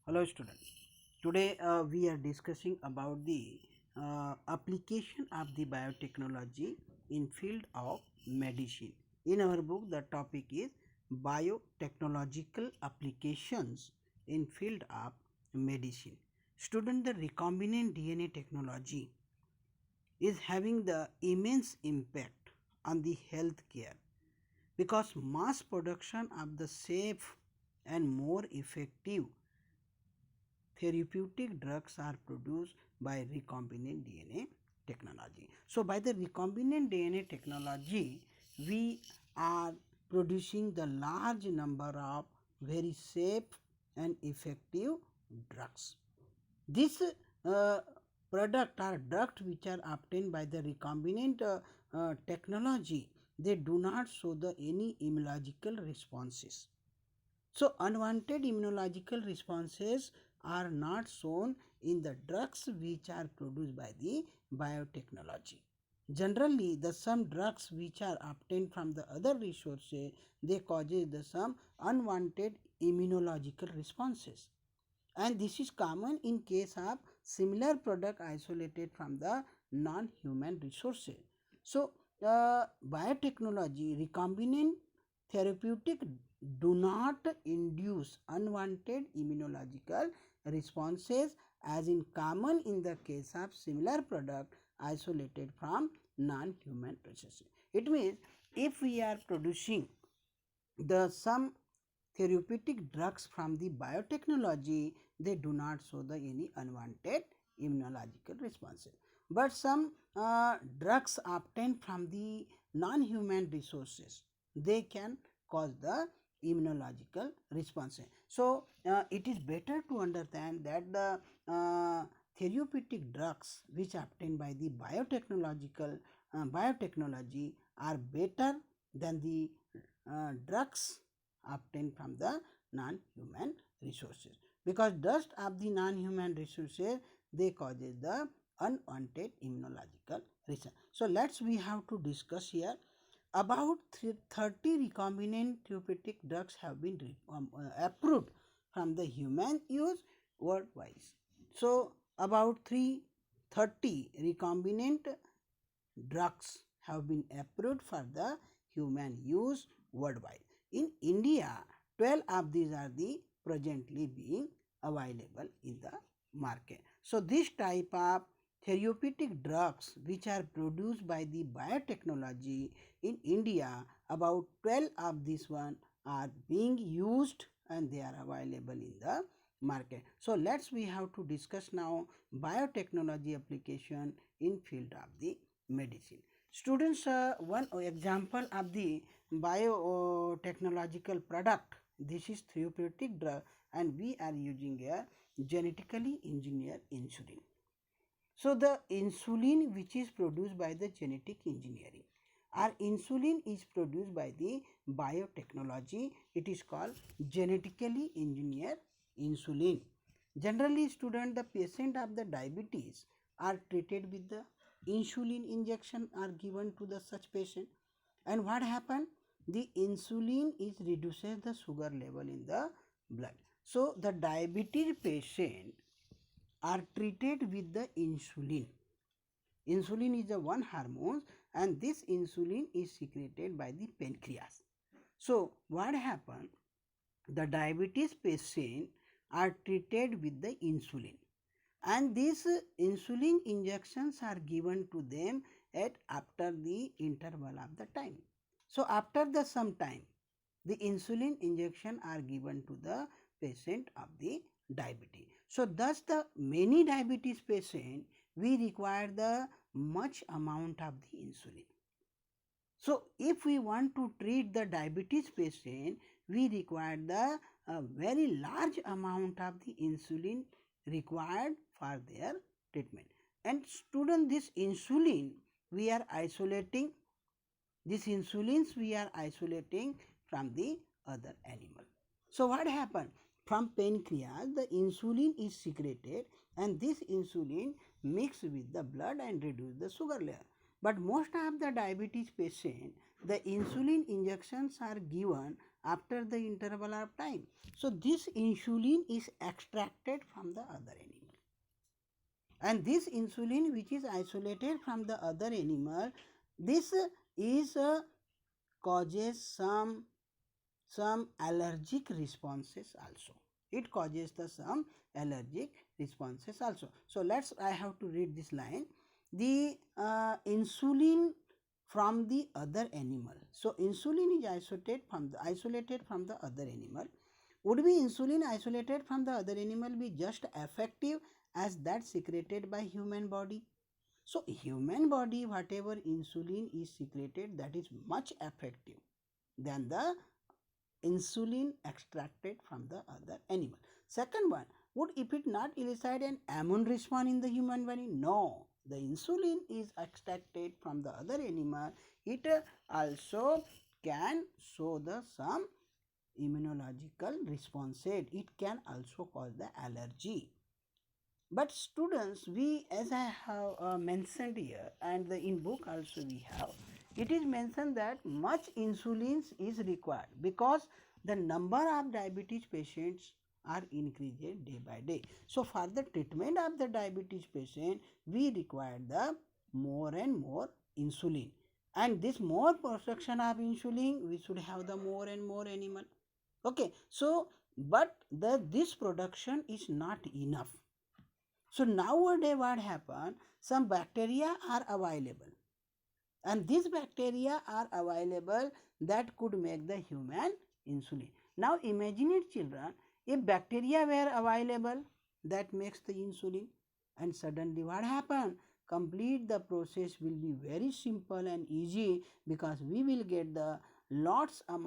Hello students. Today we are discussing about the application of the biotechnology in field of medicine. In our book the topic is biotechnological applications in field of medicine. Student, the recombinant DNA technology is having the immense impact on the healthcare because mass production of the safe and more effective therapeutic drugs are produced by recombinant DNA technology. So, by the recombinant DNA technology, we are producing the large number of very safe and effective drugs. This product or drugs which are obtained by the recombinant technology, they do not show the any immunological responses. So, unwanted immunological responses are not shown in the drugs which are produced by the biotechnology. Generally, the some drugs which are obtained from the other resources, they causes the some unwanted immunological responses, and this is common in case of similar product isolated from the non-human resources. So, biotechnology recombinant therapeutic do not induce unwanted immunological responses as in common in the case of similar product isolated from non-human resources. It means if we are producing the some therapeutic drugs from the biotechnology, they do not show the any unwanted immunological responses. But some drugs obtained from the non-human resources, they can cause the immunological responses. So, it is better to understand that the therapeutic drugs which are obtained by the biotechnology are better than the drugs obtained from the non-human resources, because dust of the non-human resources, they causes the unwanted immunological response. So, let's we have to discuss here about 30 recombinant therapeutic drugs have been approved from the human use worldwide. So, about 330 recombinant drugs have been approved for the human use worldwide. In India, 12 of these are the presently being available in the market. So, this type of therapeutic drugs which are produced by the biotechnology in India, about 12 of these one are being used and they are available in the market. So, let's we have to discuss now biotechnology application in field of the medicine. Students, one example of the biotechnological product, this is therapeutic drug, and we are using a genetically engineered insulin. So, the insulin which is produced by the genetic engineering, our insulin is produced by the biotechnology, it is called genetically engineered insulin. Generally, student, the patient of the diabetes are treated with the insulin injection are given to the such patient, and what happen, the insulin is reduces the sugar level in the blood. So, the diabetes patient are treated with the insulin. Insulin is a one hormone, and this insulin is secreted by the pancreas. So, what happen, the diabetes patient are treated with the insulin, and these insulin injections are given to them at after the interval of the time. So, after the some time, the insulin injection are given to the patient of the diabetes. So, thus the many diabetes patient, we require the much amount of the insulin. So, if we want to treat the diabetes patient, we require the very large amount of the insulin required for their treatment. And student, this insulin we are isolating, this insulins we are isolating from the other animal. So, what happened? From pancreas, the insulin is secreted, and this insulin mix with the blood and reduce the sugar level. But most of the diabetes patient, the insulin injections are given after the interval of time. So this insulin is extracted from the other animal, and this insulin which is isolated from the other animal, this is causes some allergic responses also. It causes the some allergic responses also. So I have to read this line. The insulin from the other animal. So insulin is isolated from the other animal. Would be insulin isolated from the other animal be just effective as that secreted by human body? So human body, whatever insulin is secreted, that is much effective than the insulin extracted from the other animal. Second one, would if it not elicit an immune response in the human body? No. The insulin is extracted from the other animal. It also can show the some immunological responses. It can also cause the allergy. But students, we, as I have mentioned here, and in book also we have, it is mentioned that much insulin is required because the number of diabetes patients are increasing day by day. So for the treatment of the diabetes patient, we require the more and more insulin. And this more production of insulin, we should have the more and more animal. Okay, so but this production is not enough. So nowadays what happen? Some bacteria are available, and these bacteria are available that could make the human insulin. Now imagine it, children, if bacteria were available that makes the insulin, and suddenly what happen? Complete the process will be very simple and easy, because we will get the lots of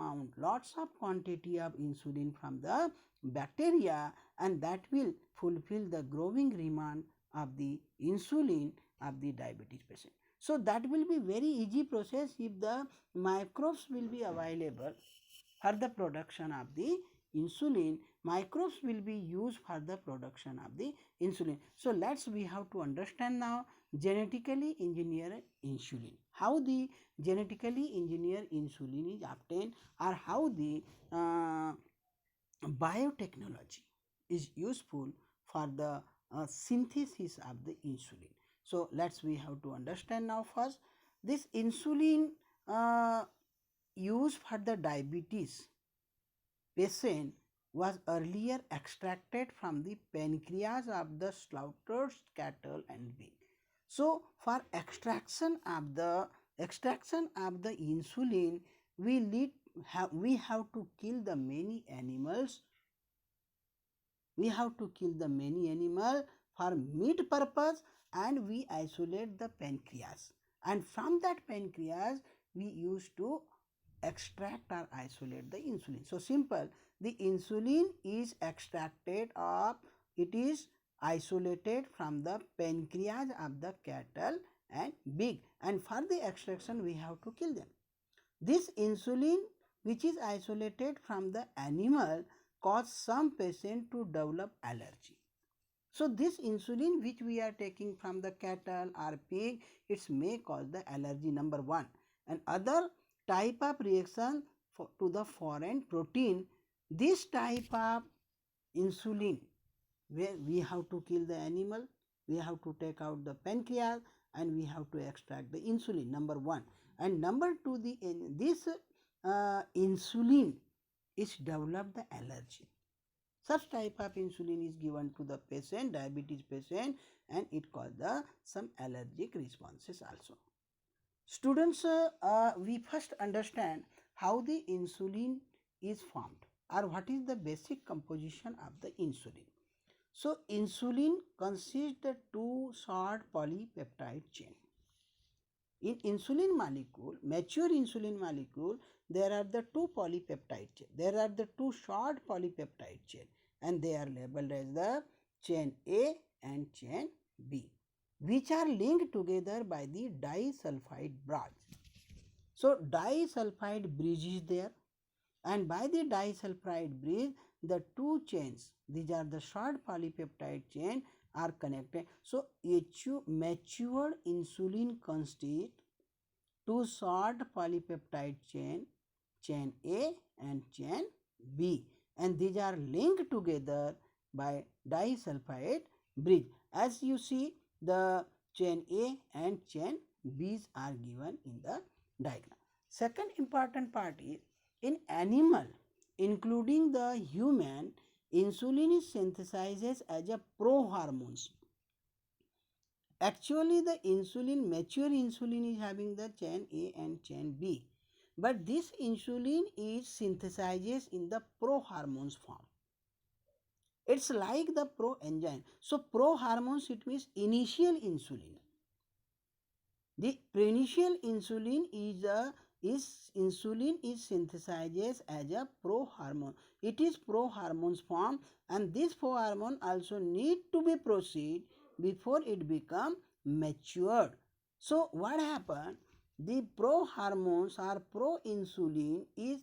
quantity of insulin from the bacteria, and that will fulfill the growing demand of the insulin of the diabetes patient. So that will be very easy process if the microbes will be available for the production of the insulin. Microbes will be used for the production of the insulin. So we have to understand now genetically engineered insulin. How the genetically engineered insulin is obtained, or how the biotechnology is useful for the synthesis of the insulin. So we have to understand now first this insulin used for the diabetes patient was earlier extracted from the pancreas of the slaughtered cattle and pig. So for extraction of the insulin, we have to kill the many animals. We have to kill the many animal for meat purpose, and we isolate the pancreas. And from that pancreas, we used to extract or isolate the insulin. So simple, the insulin is extracted, or it is isolated from the pancreas of the cattle and pig, and for the extraction we have to kill them. This insulin which is isolated from the animal cause some patient to develop allergy. So this insulin which we are taking from the cattle or pig, it may cause the allergy, number one. And other type of reaction to the foreign protein, this type of insulin, where we have to kill the animal, we have to take out the pancreas, and we have to extract the insulin, number one. And number two, this insulin is developed the allergy. Such type of insulin is given to the patient, diabetes patient, and it causes some allergic responses also. Students, we first understand how the insulin is formed, or what is the basic composition of the insulin. So insulin consists of two short polypeptide chain. In insulin molecule, mature insulin molecule, there are the two polypeptide chain. There are the two short polypeptide chain, and they are labeled as the chain A and chain B, which are linked together by the disulfide bridge. So disulfide bridge is there, and by the disulfide bridge, the two chains, these are the short polypeptide chain, are connected. So matured insulin constitutes two short polypeptide chain chain A and chain B, and these are linked together by disulfide bridge. As you see, the chain A and chain B's are given in the diagram. Second important part is in animal, including the human, insulin is synthesized as a prohormones. Actually, the insulin, mature insulin is having the chain A and chain B. But this insulin is synthesized in the prohormones form. It's like the proenzyme. So prohormones, it means initial insulin. The prenicial insulin is insulin is synthesized as a prohormone. It is prohormones form, and this prohormone also need to be proceed before it become matured. So what happened? The prohormones or proinsulin is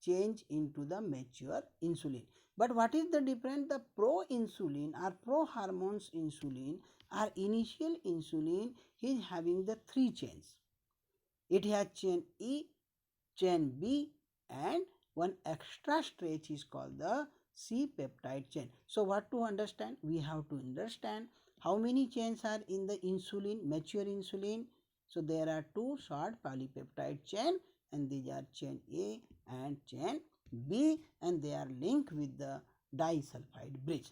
changed into the mature insulin. But what is the difference? The proinsulin or prohormones insulin or initial insulin is having the three chains. It has chain E, chain B, and one extra stretch is called the C peptide chain. So what to understand? We have to understand how many chains are in the insulin, mature insulin. So there are two short polypeptide chain, and these are chain A and chain B, and they are linked with the disulfide bridge.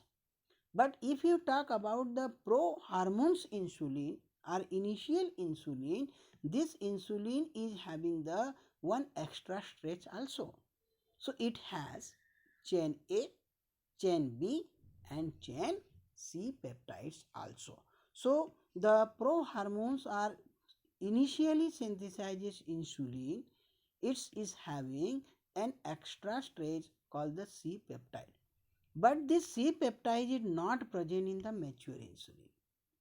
But if you talk about the prohormones insulin or initial insulin, this insulin is having the one extra stretch also. So it has chain A, chain B, and chain C peptides also. So the prohormones are initially synthesizes insulin. It is having an extra stretch called the C peptide. But this C peptide is not present in the mature insulin.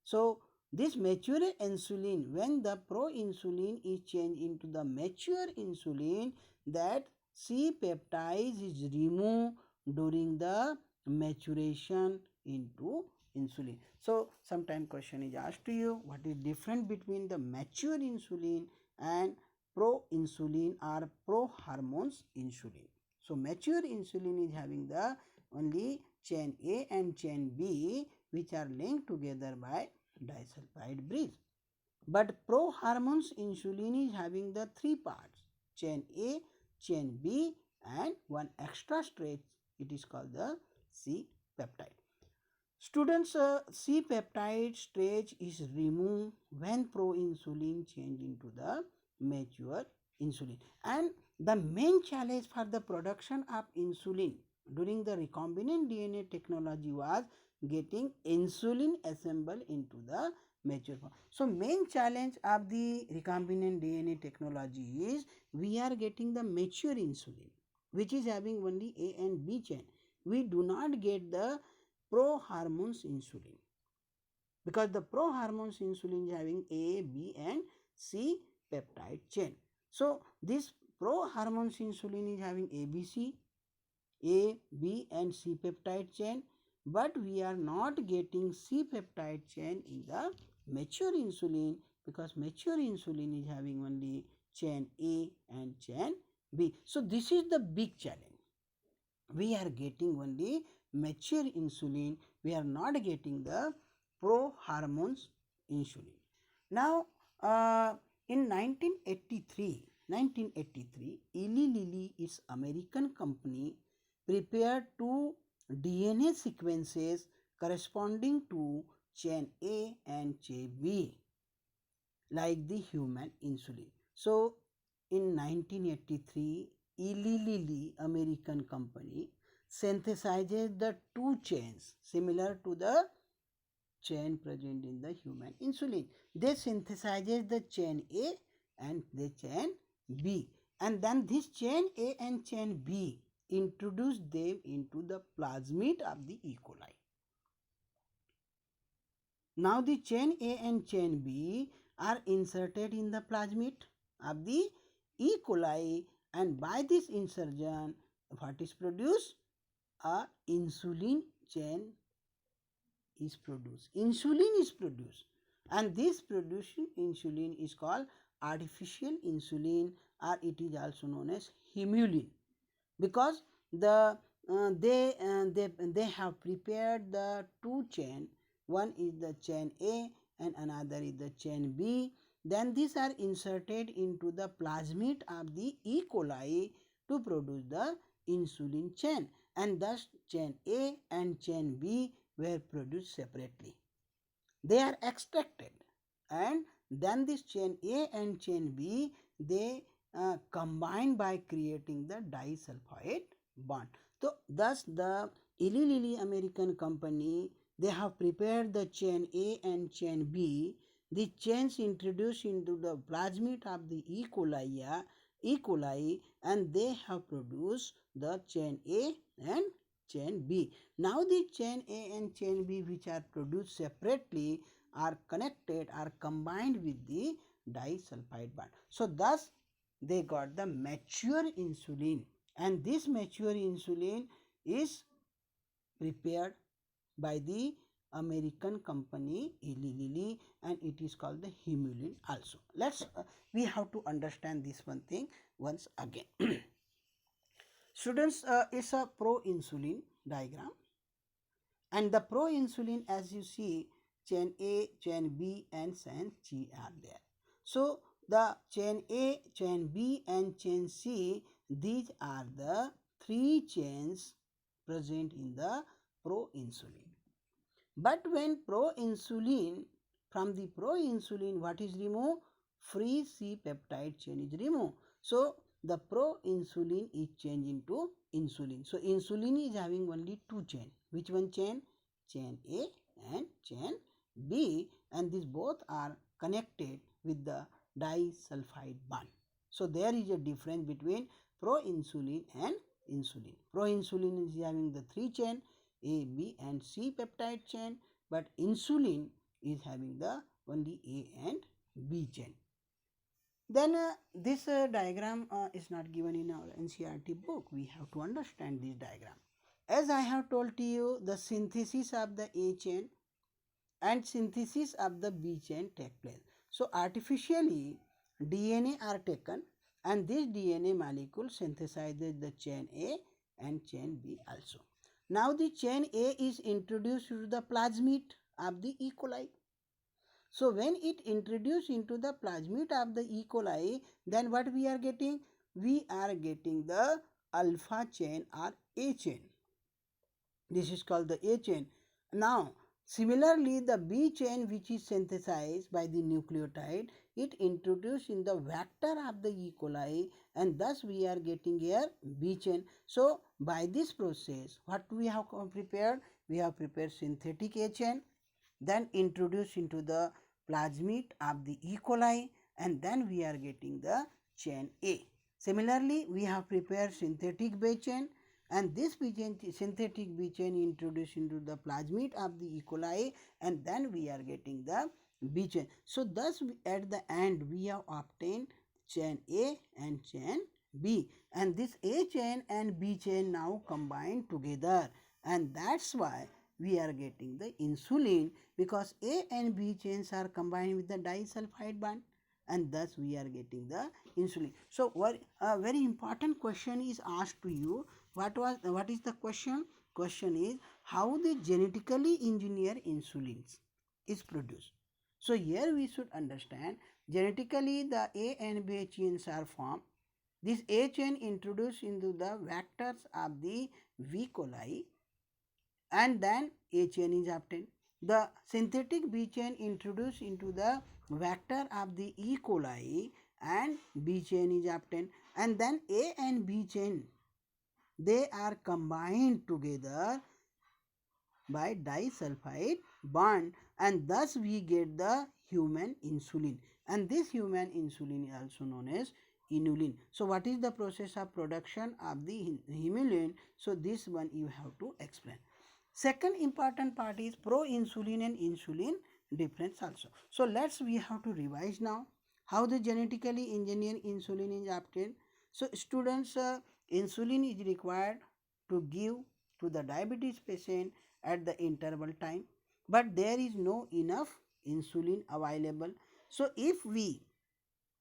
So this mature insulin, when the proinsulin is changed into the mature insulin, that C peptide is removed during the maturation into insulin. So sometime question is asked to you, what is different between the mature insulin and proinsulin or prohormones insulin? So mature insulin is having the only chain A and chain B, which are linked together by disulfide bridge. But prohormones insulin is having the three parts, chain A, chain B, and one extra stretch. It is called the C peptide. Students, C peptide stretch is removed when proinsulin change into the mature insulin. And the main challenge for the production of insulin during the recombinant DNA technology was getting insulin assembled into the mature form. So main challenge of the recombinant DNA technology is we are getting the mature insulin, which is having only A and B chain. We do not get the prohormones insulin, because the prohormones insulin is having A, B, and C peptide chain. So this prohormones insulin is having ABC, A, B, and C peptide chain, but we are not getting C peptide chain in the mature insulin, because mature insulin is having only chain A and chain B. So this is the big challenge. We are getting only mature insulin, we are not getting the prohormones insulin. Now, in 1983, Eli Lilly is American company prepared two DNA sequences corresponding to chain A and chain B, like the human insulin. So, in 1983, Eli Lilly, American company, synthesizes the two chains similar to the chain present in the human insulin. They synthesizes the chain A and the chain B, and then this chain A and chain B introduce them into the plasmid of the E. coli. Now the chain A and chain B are inserted in the plasmid of the E. coli, and by this insertion, what is produced? A insulin chain is produced. Insulin is produced, and this producing insulin is called artificial insulin, or it is also known as humulin, because they have prepared the two chain. One is the chain A and another is the chain B. Then these are inserted into the plasmid of the E. coli to produce the insulin chain, and thus chain A and chain B were produced separately. They are extracted, and then this chain A and chain B, they combine by creating the disulfide bond. So thus the Eli Lilly American company, they have prepared the chain A and chain B. The chains introduced into the plasmid of the E. coli, and they have produced the chain A and chain B. Now the chain A and chain B, which are produced separately, are connected, are combined with the disulfide bond. So thus they got the mature insulin, and this mature insulin is prepared by the American company Eli Lilly, and it is called the humulin also. We have to understand this one thing once again. Students, it's a pro-insulin diagram, and the pro-insulin, as you see, chain A, chain B, and chain C are there. So the chain A, chain B, and chain C, these are the three chains present in the pro-insulin. But when pro-insulin, from the pro-insulin, what is removed? Free C peptide chain is removed. So the pro-insulin is changed into insulin. So insulin is having only two chain. Which one chain? Chain A and chain B, and these both are connected with the disulfide bond. So there is a difference between pro-insulin and insulin. Pro-insulin is having the three chain A, B, and C peptide chain, but insulin is having the only A and B chain. Then this diagram is not given in our NCERT book. We have to understand this diagram. As I have told to you, the synthesis of the A chain and synthesis of the B chain take place. So artificially DNA are taken, and this DNA molecule synthesizes the chain A and chain B also. Now the chain A is introduced to the plasmid of the E. coli. So when it introduced into the plasmid of the E. coli, then what we are getting? We are getting the alpha chain or A chain. This is called the A chain. Now similarly, the B chain, which is synthesized by the nucleotide, it introduced in the vector of the E. coli, and thus we are getting here B chain. So by this process, what we have prepared? We have prepared synthetic A chain, then introduced into the plasmid of the E. coli, and then we are getting the chain A. Similarly, we have prepared synthetic B chain, and this B chain, synthetic B chain, introduced into the plasmid of the E. coli, and then we are getting the B chain. So thus at the end we have obtained chain A and chain B, and this A chain and B chain now combined together, and that's why we are getting the insulin, because A and B chains are combined with the disulfide bond, and thus we are getting the insulin. So a very important question is asked to you. What is the question? Question is how the genetically engineered insulins is produced. So here we should understand, genetically the A and B chains are formed. This A chain introduced into the vectors of the V. coli, and then A chain is obtained. The synthetic B chain introduced into the vector of the E. coli, and B chain is obtained, and then A and B chain, they are combined together by disulfide bond, and thus we get the human insulin, and this human insulin is also known as inulin. So what is the process of production of the humulin? So this one you have to explain. Second important part is pro-insulin and insulin difference also. So we have to revise now how the genetically engineered insulin is obtained. So students, insulin is required to give to the diabetes patient at the interval time, but there is no enough insulin available. So if we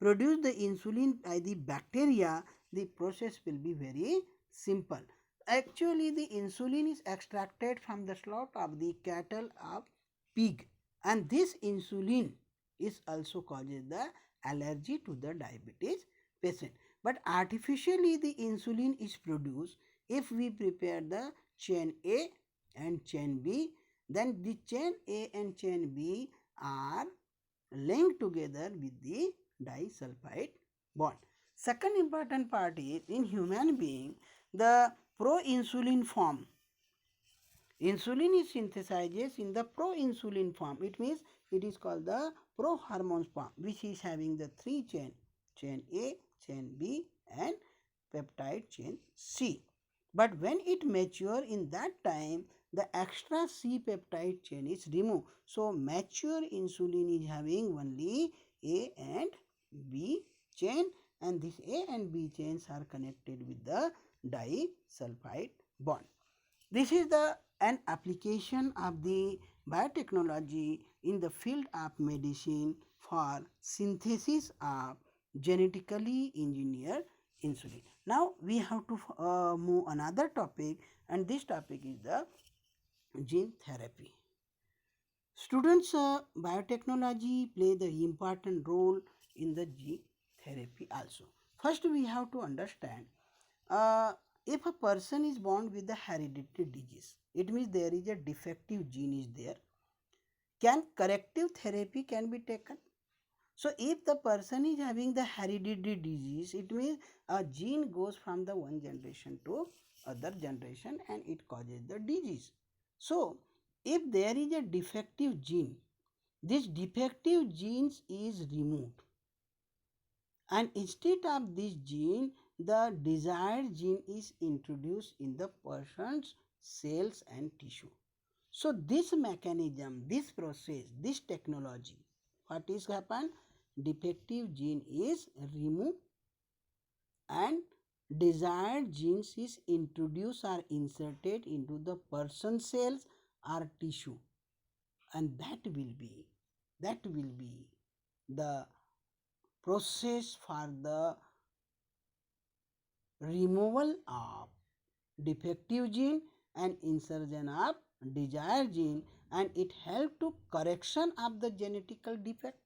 produce the insulin by the bacteria, the process will be very simple. Actually, the insulin is extracted from the slaughter of the cattle of pig, and this insulin is also causes the allergy to the diabetes patient. But artificially the insulin is produced if we prepare the chain A and chain B, then the chain A and chain B are linked together with the disulfide bond. Second important part is in human being the proinsulin form. Insulin is synthesized in the proinsulin form. It means it is called the prohormone form, which is having the three chain A, chain B, and peptide chain C. But when it mature in that time, the extra C peptide chain is removed. So mature insulin is having only A and B chain, and this A and B chains are connected with the disulfide bond. This is an application of the biotechnology in the field of medicine for synthesis of genetically engineered insulin. Now we have to move another topic, and this topic is the gene therapy. Students, biotechnology play the important role in the gene therapy also. First, we have to understand uh, if a person is born with a hereditary disease, it means there is a defective gene is there. Can corrective therapy can be taken? So if the person is having the hereditary disease, it means a gene goes from the one generation to other generation and it causes the disease. So if there is a defective gene, this defective genes is removed, and instead of this gene, the desired gene is introduced in the person's cells and tissue. So this mechanism, this process, this technology, what is happened? Defective gene is removed and desired genes is introduced or inserted into the person's cells or tissue, and that will be the process for the removal of defective gene and insertion of desired gene, and it help to correction of the genetical defect.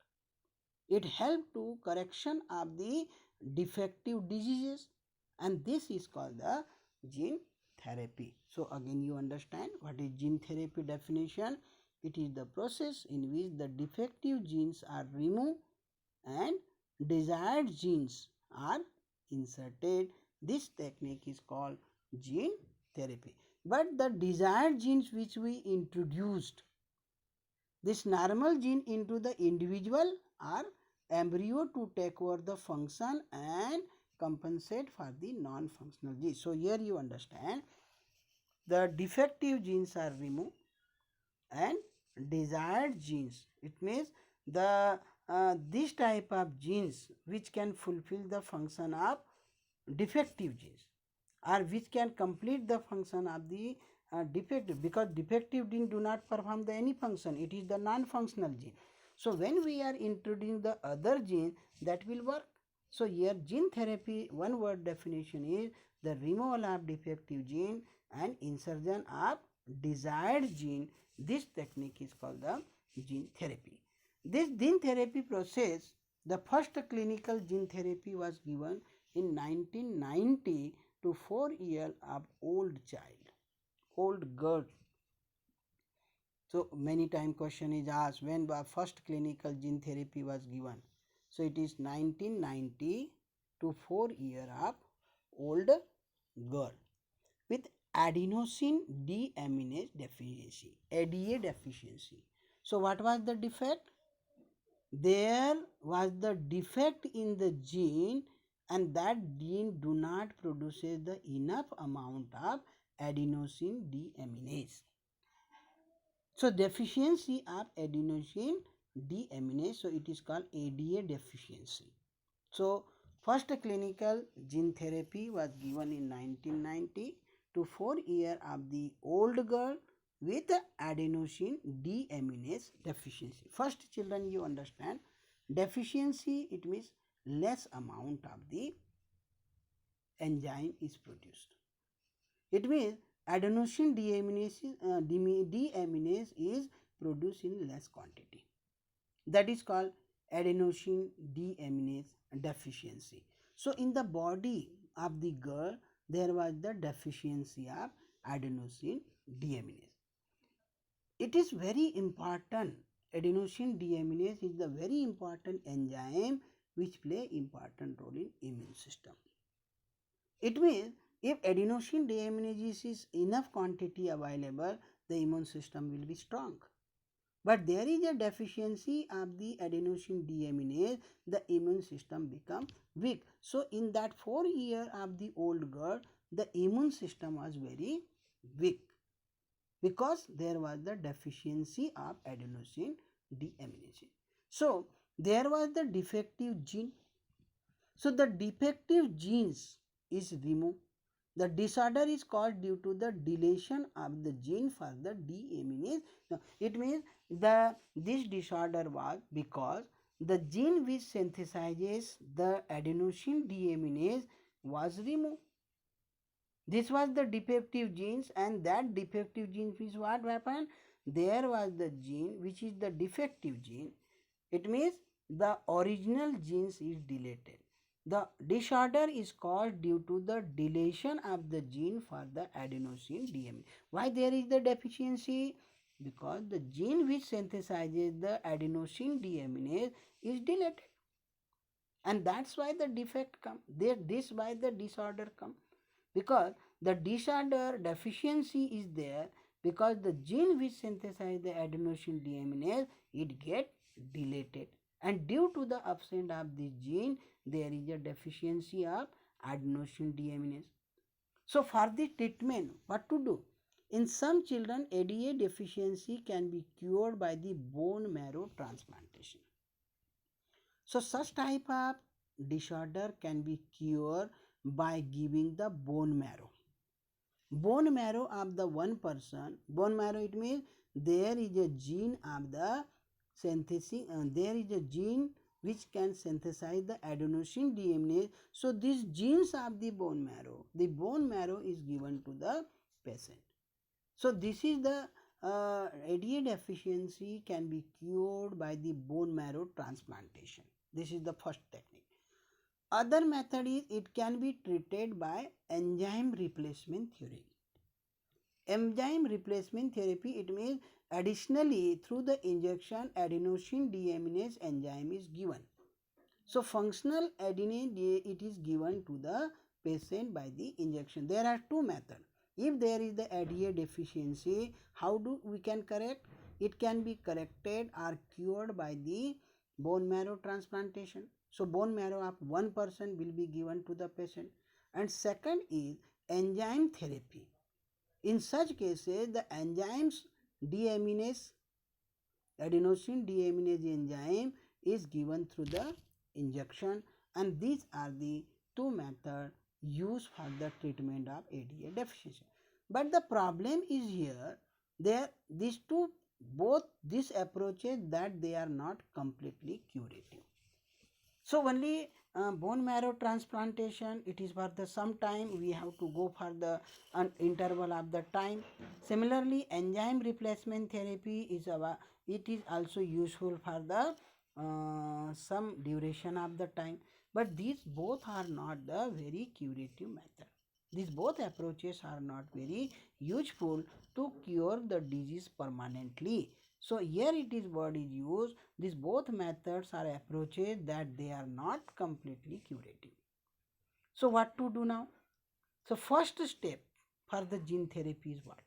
It help to correction of the defective diseases, and this is called the gene therapy. So again you understand what is gene therapy definition. It is the process in which the defective genes are removed and desired genes are inserted. This technique is called gene therapy. But the desired genes which we introduced, this normal gene into the individual or embryo to take over the function and compensate for the non-functional genes. So here you understand the defective genes are removed and desired genes. It means the this type of genes which can fulfill the function of defective genes or which can complete the function of the defective, because defective gene do not perform the any function, it is the non-functional gene. So when we are introducing the other gene, that will work. So here gene therapy, one word definition is the removal of defective gene and insertion of desired gene. This technique is called the gene therapy. This gene therapy process, the first clinical gene therapy was given in 1990 to 4 year of old child, old girl. So many time question is asked when the first clinical gene therapy was given. So it is 1990 to 4 year of old girl with adenosine deaminase deficiency, ADA deficiency. So what was the defect? There was the defect in the gene, and that gene do not produces the enough amount of adenosine deaminase. So deficiency of adenosine deaminase, so it is called ADA deficiency. So first clinical gene therapy was given in 1990 to 4 year of the old girl with adenosine deaminase deficiency. First children, you understand deficiency, it means less amount of the enzyme is produced. It means adenosine deaminase is produced in less quantity. That is called adenosine deaminase deficiency. So, in the body of the girl, there was the deficiency of adenosine deaminase. It is very important. Adenosine deaminase is the very important enzyme which play important role in immune system. It means if adenosine deaminase is enough quantity available, the immune system will be strong. But there is a deficiency of the adenosine deaminase, the immune system become weak. So in that 4 year of the old girl, the immune system was very weak because there was the deficiency of adenosine deaminase. So there was the defective gene. So the defective genes is removed. The disorder is caused due to the deletion of the gene for the deaminase. Now, it means this disorder was because the gene which synthesizes the adenosine deaminase was removed. This was the defective genes, and that defective gene is what happened? There was the gene which is the defective gene. It means the original genes is deleted. The disorder is caused due to the deletion of the gene for the adenosine deaminase. Why there is the deficiency? Because the gene which synthesizes the adenosine deaminase is deleted. And that's why the defect come. This why the disorder come. Because the disorder deficiency is there because the gene which synthesizes the adenosine deaminase, it get deleted. And due to the absence of this gene, there is a deficiency of adenosine deaminase. So for the treatment, what to do? In some children, ADA deficiency can be cured by the bone marrow transplantation. So such type of disorder can be cured by giving the bone marrow. Bone marrow of the one person, bone marrow it means there is a gene of the synthesis, there is a gene which can synthesize the adenosine deaminase. So these genes of the bone marrow is given to the patient. So this is the ADA deficiency can be cured by the bone marrow transplantation. This is the first technique. Other method is it can be treated by enzyme replacement therapy. Enzyme replacement therapy, it means additionally through the injection adenosine deaminase enzyme is given. So functional adenine it is given to the patient by the injection. There are two methods. If there is the ADA deficiency, how do we can correct? It can be corrected or cured by the bone marrow transplantation. So bone marrow of one person will be given to the patient. And second is enzyme therapy. In such cases, the enzymes deaminase, adenosine deaminase enzyme is given through the injection, and these are the two methods used for the treatment of ADA deficiency. But the problem is here, these two, both these approaches that they are not completely curative. So only bone marrow transplantation, it is for the some time we have to go for the interval of the time. Similarly, enzyme replacement therapy is it is also useful for the some duration of the time. But these both are not the very curative method. These both approaches are not very useful to cure the disease permanently. So here it is word is used. These both methods are approaches that they are not completely curative. So what to do now? So first step for the gene therapy is what?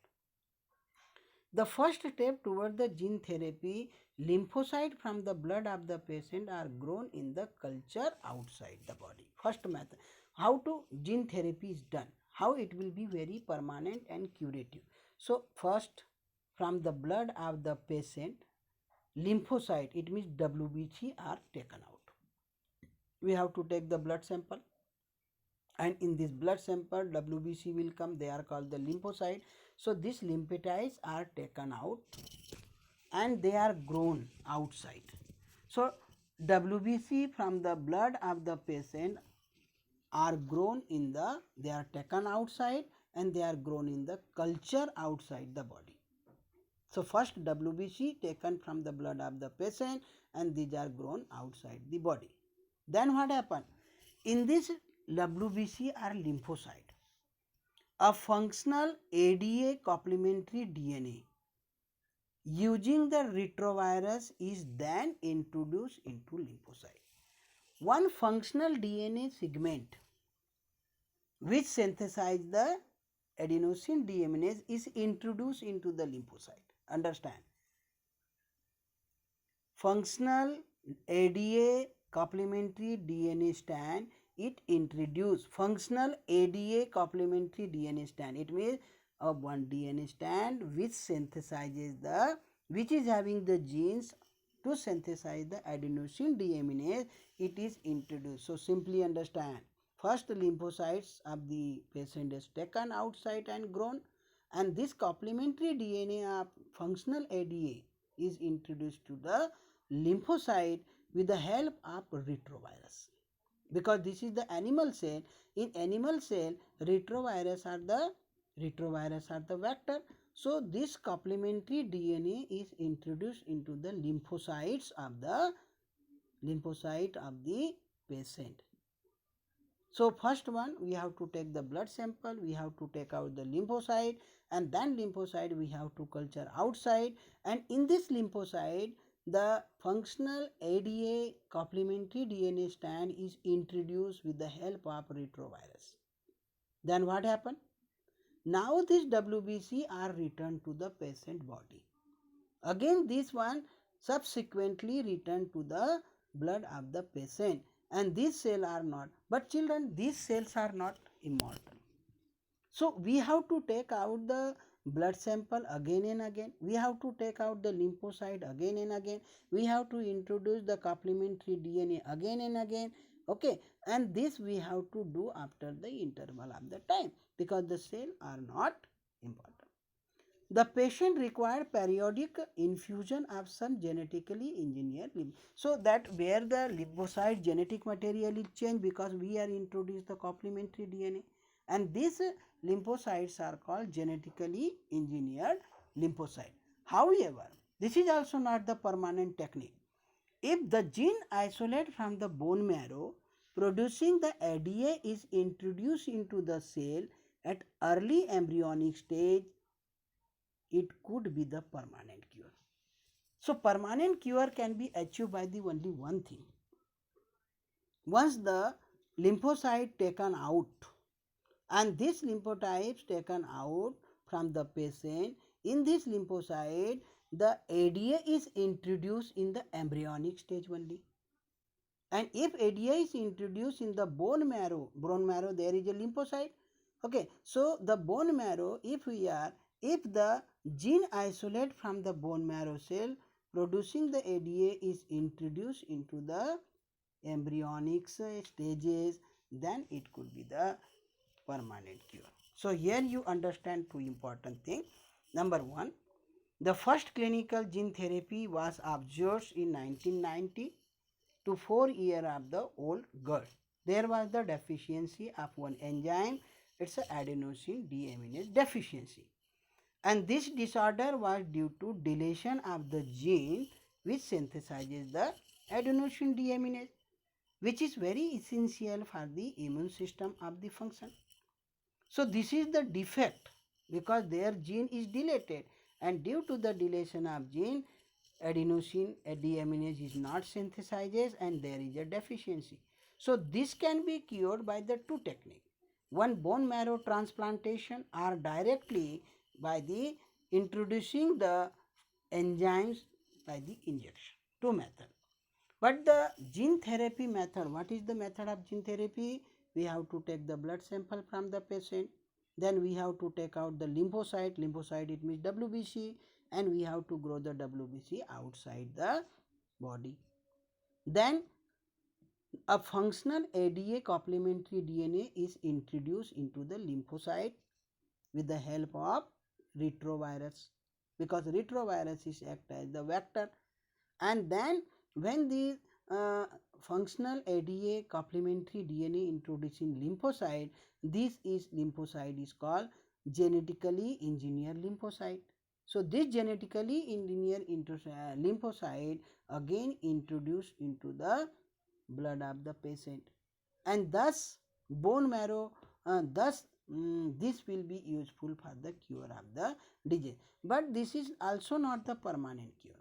The first step toward the gene therapy, lymphocyte from the blood of the patient are grown in the culture outside the body. First method. How to gene therapy is done? How it will be very permanent and curative? So first, from the blood of the patient, lymphocyte, it means WBC are taken out. We have to take the blood sample, and in this blood sample WBC will come, they are called the lymphocyte. So these lymphocytes are taken out and they are grown outside. So WBC from the blood of the patient are grown in the, they are taken outside and they are grown in the culture outside the body. So, first WBC taken from the blood of the patient and these are grown outside the body. Then what happened? In this WBC are lymphocyte. A functional ADA complementary DNA using the retrovirus is then introduced into lymphocyte. One functional DNA segment which synthesizes the adenosine deaminase is introduced into the lymphocyte. Understand? Functional ADA complementary DNA strand, it introduce functional ADA complementary DNA strand. It means a one DNA strand which synthesizes the, which is having the genes to synthesize the adenosine deaminase, it is introduced. So, simply understand, first lymphocytes of the patient is taken outside and grown, and this complementary DNA of functional ADA is introduced to the lymphocyte with the help of retrovirus, because this is the animal cell. In animal cell, retrovirus are the vector. So this complementary DNA is introduced into the lymphocyte of the patient. So first one, we have to take the blood sample, we have to take out the lymphocyte, and then lymphocyte we have to culture outside, and in this lymphocyte the functional ADA complementary DNA strand is introduced with the help of retrovirus. Then what happened? Now this WBC are returned to the patient body. Again this one subsequently returned to the blood of the patient, and these cells are not, but children, these cells are not immortal. So we have to take out the blood sample again and again, we have to take out the lymphocyte again and again, we have to introduce the complementary DNA again and again, okay, and this we have to do after the interval of the time, because the cells are not important. The patient required periodic infusion of some genetically engineered lymph. So that where the lymphocyte genetic material is changed, because we are introduced the complementary DNA, and these lymphocytes are called genetically engineered lymphocyte. However, this is also not the permanent technique. If the gene isolate from the bone marrow, producing the ADA is introduced into the cell at early embryonic stage, it could be the permanent cure. So permanent cure can be achieved by the only one thing. Once the lymphocyte taken out, and this lymphotypes taken out from the patient, in this lymphocyte the ADA is introduced in the embryonic stage only. And if ADA is introduced in the bone marrow there is a lymphocyte. Okay, so the bone marrow, if the gene isolate from the bone marrow cell, producing the ADA is introduced into the embryonic stages, then it could be the permanent cure. So here you understand two important things. Number one, the first clinical gene therapy was observed in 1990 to 4 years of the old girl. There was the deficiency of one enzyme, it's a adenosine deaminase deficiency. And this disorder was due to deletion of the gene which synthesizes the adenosine deaminase, which is very essential for the immune system of the function. So this is the defect, because their gene is deleted, and due to the deletion of gene, adenosine deaminase is not synthesized and there is a deficiency. So this can be cured by the two techniques. One, bone marrow transplantation, or directly by the introducing the enzymes by the injection. Two methods. But the gene therapy method, what is the method of gene therapy? We have to take the blood sample from the patient, then we have to take out the lymphocyte it means WBC, and we have to grow the WBC outside the body. Then a functional ADA complementary DNA is introduced into the lymphocyte with the help of retrovirus, because retrovirus is act as the vector. And then when the uh, functional ADA complementary DNA introducing lymphocyte. This is lymphocyte is called genetically engineered lymphocyte. So this genetically engineered lymphocyte again introduced into the blood of the patient, and thus bone marrow, thus this will be useful for the cure of the disease. But this is also not the permanent cure.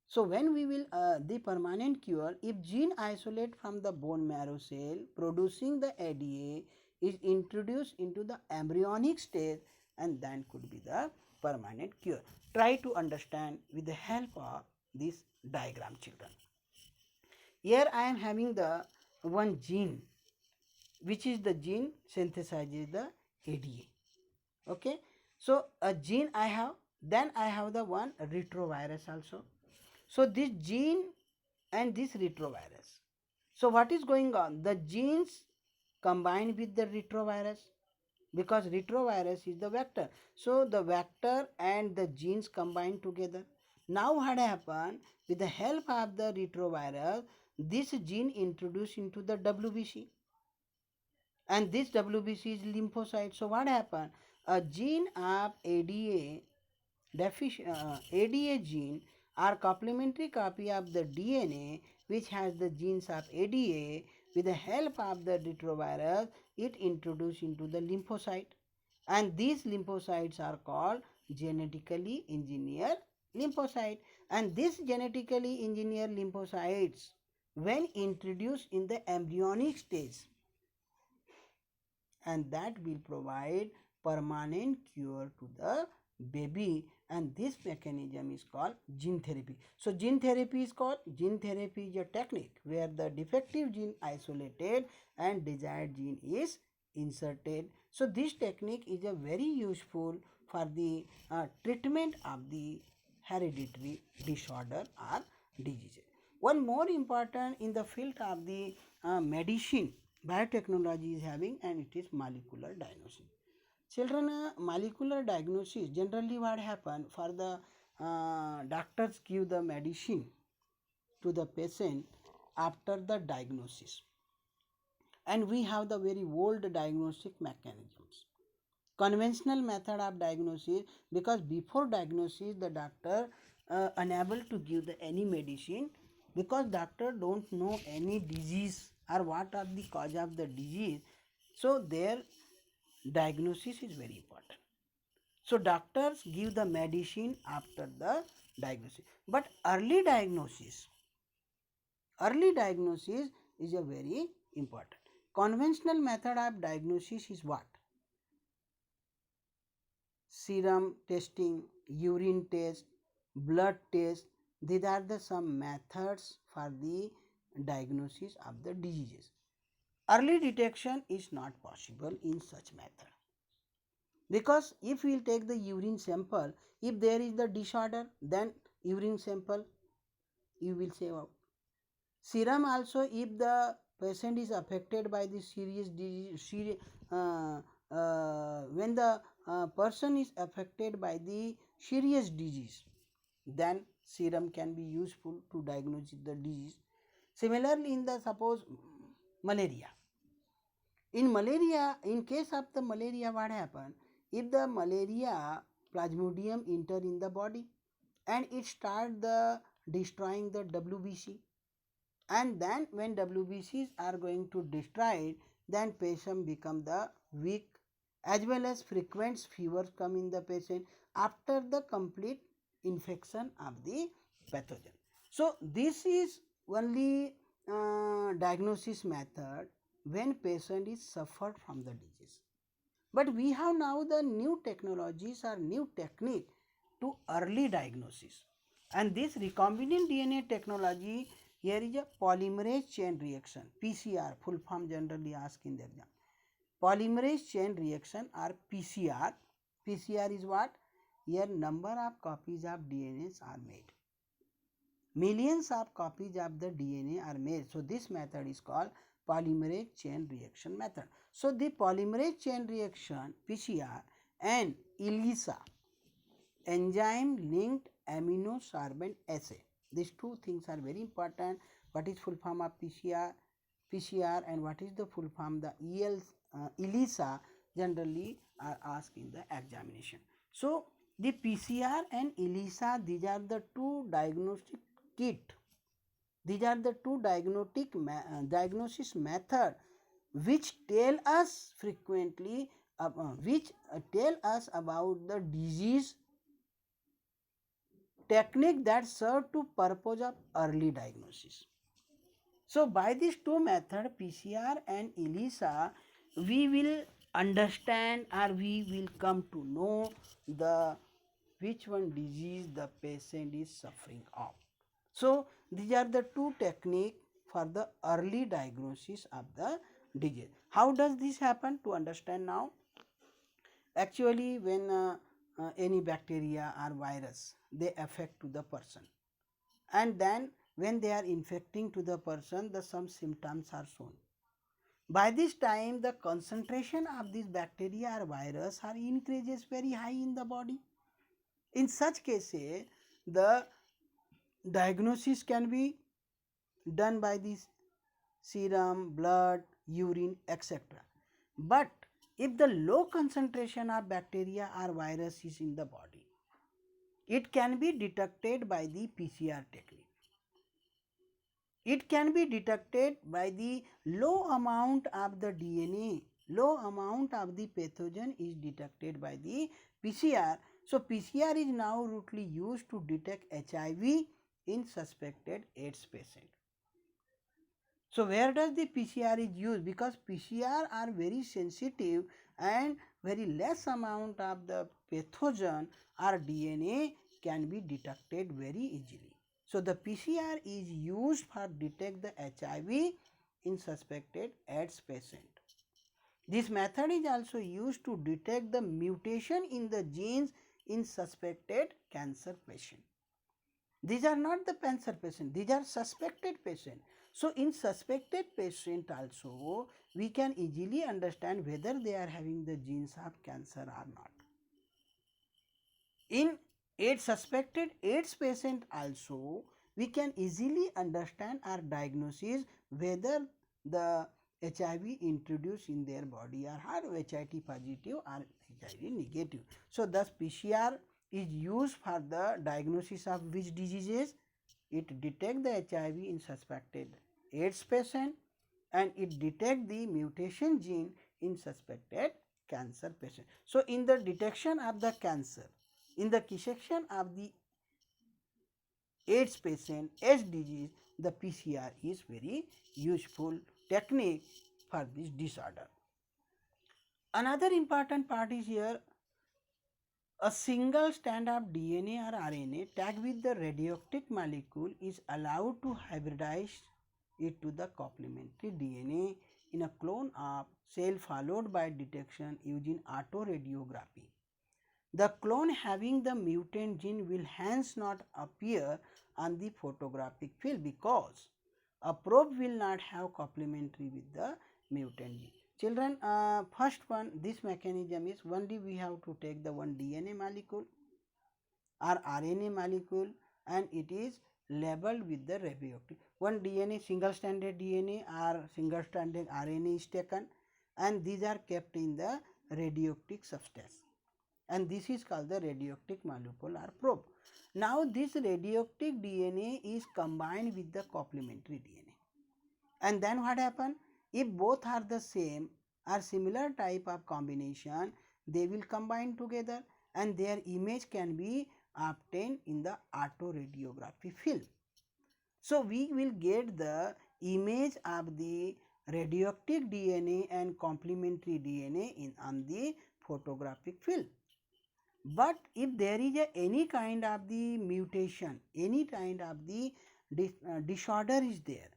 So when we will the permanent cure, if gene isolate from the bone marrow cell producing the ADA is introduced into the embryonic stage, and then could be the permanent cure. Try to understand with the help of this diagram, children. Here I am having the one gene, which is the gene synthesizes the ADA. Okay, so a gene I have, then I have the one retrovirus also. So this gene and this retrovirus. So what is going on? The genes combine with the retrovirus, because retrovirus is the vector. So the vector and the genes combine together. Now what happened? With the help of the retrovirus, this gene introduced into the WBC, and this WBC is lymphocyte. So what happened? A gene of ADA gene are complementary copy of the DNA which has the genes of ADA. With the help of the retrovirus, it introduced into the lymphocyte, and these lymphocytes are called genetically engineered lymphocyte. And these genetically engineered lymphocytes, when introduced in the embryonic stage, and that will provide permanent cure to the baby, and this mechanism is called gene therapy. So gene therapy is a technique where the defective gene isolated and desired gene is inserted. So this technique is a very useful for the treatment of the hereditary disorder or disease. One more important in the field of the medicine biotechnology is having, and it is molecular diagnosis. Children, molecular diagnosis generally what happen for the doctors give the medicine to the patient after the diagnosis, and we have the very old diagnostic mechanisms. Conventional method of diagnosis, because before diagnosis the doctor unable to give the any medicine, because doctor don't know any disease or what are the cause of the disease. So their diagnosis is very important. So doctors give the medicine after the diagnosis. But early diagnosis is a very important. Conventional method of diagnosis is what? Serum testing, urine test, blood test. These are the some methods for the diagnosis of the diseases. Early detection is not possible in such method, because if we will take the urine sample, if there is the disorder, then urine sample you will save out. Serum also, if the patient is affected by the serious disease, when the person is affected by the serious disease, then serum can be useful to diagnose the disease. Similarly, in the suppose malaria. In case of the malaria, what happen? If the malaria plasmodium enter in the body and it start the destroying the WBC, and then when WBCs are going to destroy it, then patient become the weak, as well as frequent fevers come in the patient after the complete infection of the pathogen. So this is only diagnosis method when patient is suffered from the disease. But we have now the new technologies or new technique to early diagnosis, and this recombinant DNA technology. Here is a polymerase chain reaction, PCR, full form generally asked in the exam. Polymerase chain reaction or PCR. PCR is what? Here number of copies of DNAs are made. Millions of copies of the DNA are made. So this method is called polymerase chain reaction method. So the polymerase chain reaction PCR and ELISA, enzyme linked amino sorbent assay. These two things are very important. What is full form of PCR and what is the full form the ELISA generally are asked in the examination. So the PCR and ELISA, these are the two diagnostic kit. These are the two diagnosis method which tell us frequently which tell us about the disease technique that serve to purpose of early diagnosis. So by these two methods, PCR and ELISA, we will understand or we will come to know the which one disease the patient is suffering of. So these are the two techniques for the early diagnosis of the disease. How does this happen? To understand now, actually when any bacteria or virus they affect to the person, and then when they are infecting to the person, the some symptoms are shown. By this time the concentration of this bacteria or virus are increases very high in the body. In such cases the diagnosis can be done by this serum, blood, urine, etc. But if the low concentration of bacteria or virus is in the body, it can be detected by the PCR technique. It can be detected by the low amount of the DNA, low amount of the pathogen is detected by the PCR. So PCR is now routinely used to detect HIV in suspected AIDS patient. So where does the PCR is used? Because PCR are very sensitive and very less amount of the pathogen or DNA can be detected very easily. So the PCR is used for detect the HIV in suspected AIDS patient. This method is also used to detect the mutation in the genes in suspected cancer patient. These are not the cancer patient, these are suspected patient. So in suspected patient also we can easily understand whether they are having the genes of cancer or not. In AIDS suspected AIDS patient also we can easily understand or diagnosis whether the HIV introduced in their body are HIV positive or HIV negative. So thus PCR is used for the diagnosis of which diseases. It detects the HIV in suspected AIDS patient and it detects the mutation gene in suspected cancer patient. So in the detection of the cancer, in the section of the AIDS patient, AIDS disease, the PCR is very useful technique for this disorder. Another important part is here, a single strand of DNA or RNA tagged with the radioactive molecule is allowed to hybridize it to the complementary DNA in a clone of cell followed by detection using autoradiography. The clone having the mutant gene will hence not appear on the photographic field because a probe will not have complementary with the mutant gene. Children, first one, this mechanism is only we have to take the one DNA molecule or RNA molecule and it is labeled with the radioactive. One DNA, single stranded DNA or single stranded RNA is taken and these are kept in the radioactive substance. And this is called the radioactive molecule or probe. Now this radioactive DNA is combined with the complementary DNA. And then what happen? If both are the same or similar type of combination, they will combine together and their image can be obtained in the autoradiography field. So we will get the image of the radioactive DNA and complementary DNA in on the photographic field. But if there is any kind of the mutation, any kind of the disorder is there,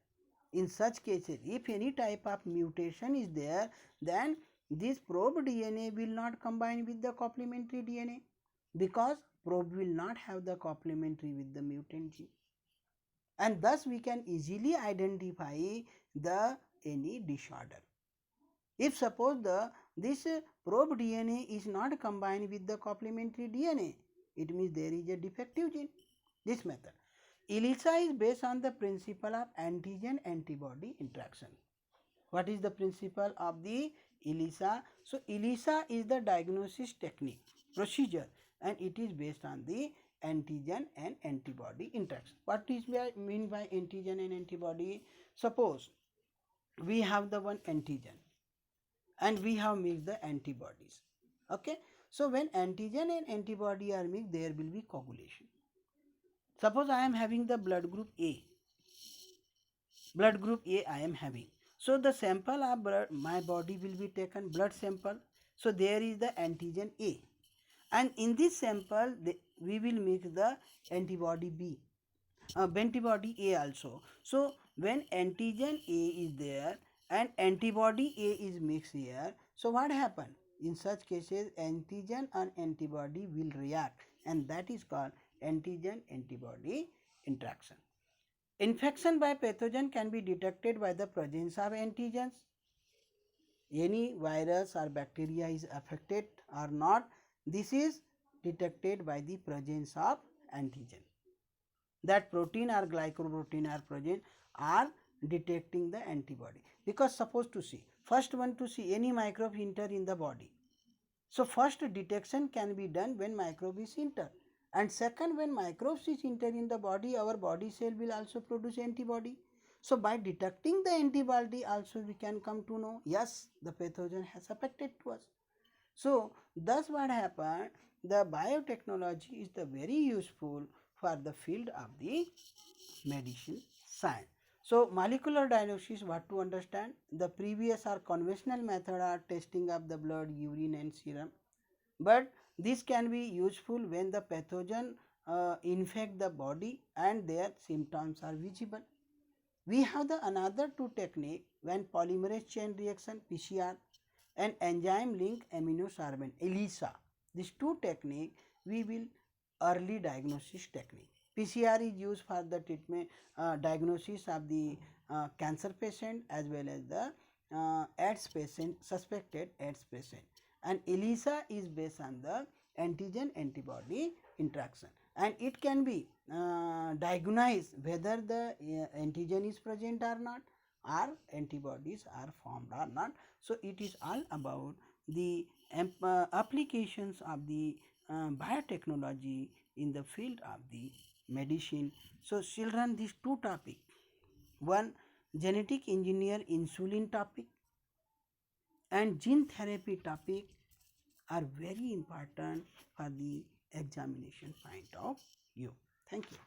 in such cases, if any type of mutation is there, then this probe DNA will not combine with the complementary DNA because probe will not have the complementary with the mutant gene. And thus we can easily identify the any disorder. If suppose this probe DNA is not combined with the complementary DNA, it means there is a defective gene. This method. ELISA is based on the principle of antigen-antibody interaction. What is the principle of the ELISA? So, ELISA is the diagnosis technique, procedure, and it is based on the antigen and antibody interaction. What is mean by antigen and antibody? Suppose we have the one antigen and we have mixed the antibodies. Okay. So, when antigen and antibody are mixed, there will be coagulation. Suppose I am having the blood group A. Blood group A I am having. So, the sample of blood, my body will be taken, blood sample. So, there is the antigen A. And in this sample, we will mix the antibody B. Antibody A also. So, when antigen A is there and antibody A is mixed here, so what happen? In such cases, antigen and antibody will react, and that is called antigen-antibody interaction. Infection by pathogen can be detected by the presence of antigens. Any virus or bacteria is affected or not, this is detected by the presence of antigen. That protein or glycoprotein or present are detecting the antibody. Because suppose to see, first one to see any microbe enter in the body. So, first detection can be done when microbe is enter, and second when microbes is enter in the body, our body cell will also produce antibody. So, by detecting the antibody also we can come to know, yes, the pathogen has affected to us. So, thus what happened, the biotechnology is the very useful for the field of the medicine science. So, molecular diagnosis, what to understand? The previous or conventional method are testing of the blood, urine and serum, but this can be useful when the pathogen infect the body and their symptoms are visible. We have the another two technique when polymerase chain reaction PCR and enzyme link aminosorbent ELISA. These two technique we will early diagnosis technique. PCR is used for the treatment diagnosis of the cancer patient as well as the AIDS patient, suspected AIDS patient, and ELISA is based on the antigen antibody interaction, and it can be diagnosed whether the antigen is present or not, or antibodies are formed or not. So, it is all about the applications of the biotechnology in the field of the medicine. So, children, these two topic, one genetic engineer insulin topic and gene therapy topic are very important for the examination point of view. Thank you.